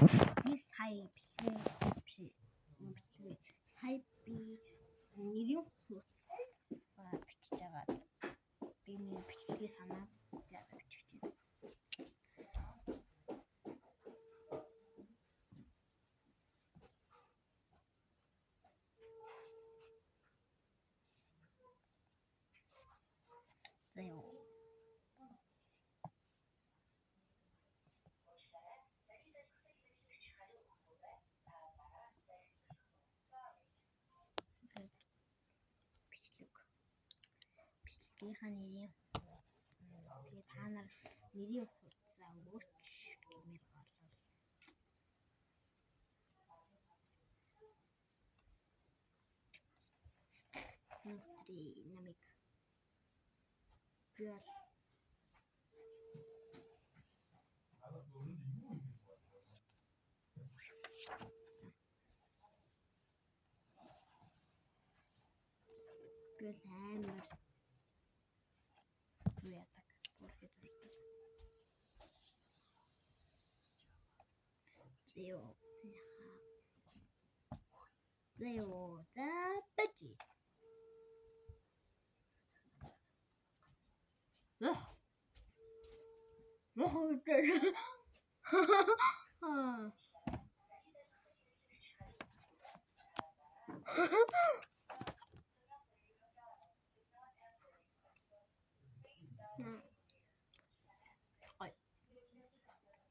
Би сая бичлэгээ сая би нэрийн хуудас бичиж байгаа. Би нэр бичлэгээ санаад бичих тийм. Заяа. Бичлэгийнхаа нэрийн тэгээ та нар нэрийн хуудасаа өгөөч гэмээр болов. Өнөөдрийн намайг би бол амар яадаг бүрхий зурдаг. Зэё за бачи.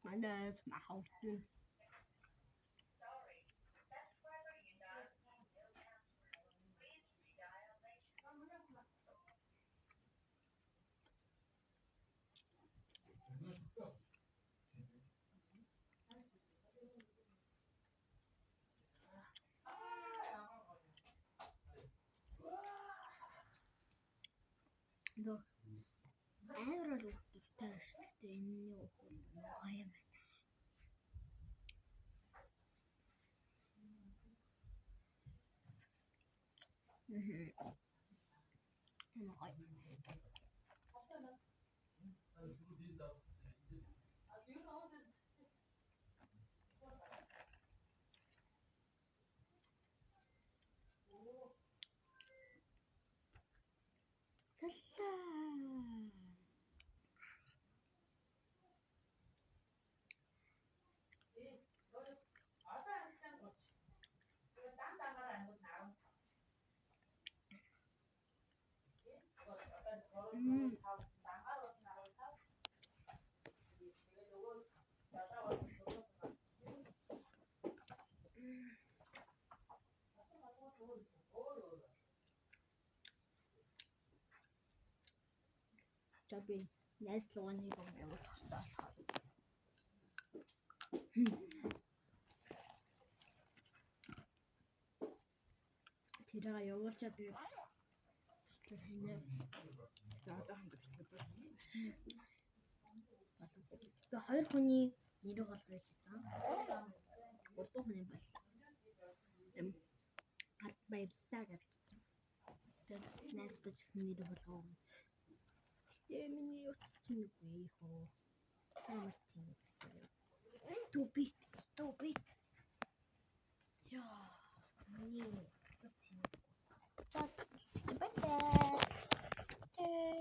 Манайс махавтын. Амар л үгтэй шүү дээ. Энэний үг гоё юм байна. Би найзлууны юм явуулах хэрэгтэй болохоор. Тэрийг явуулчаад би хийнэ. Одоо хангалттай байна. Би хоёр хүний нэрийг болгоё гэсэн. Гурван хүний бол ард баярлалаа гэж бичсэн. Тэгээд найзлууч нэрийг болгоо. Миний утас чинь үгүй хөө. Амар тийм. Stupid. Яа. Миний утас чинь. Бай.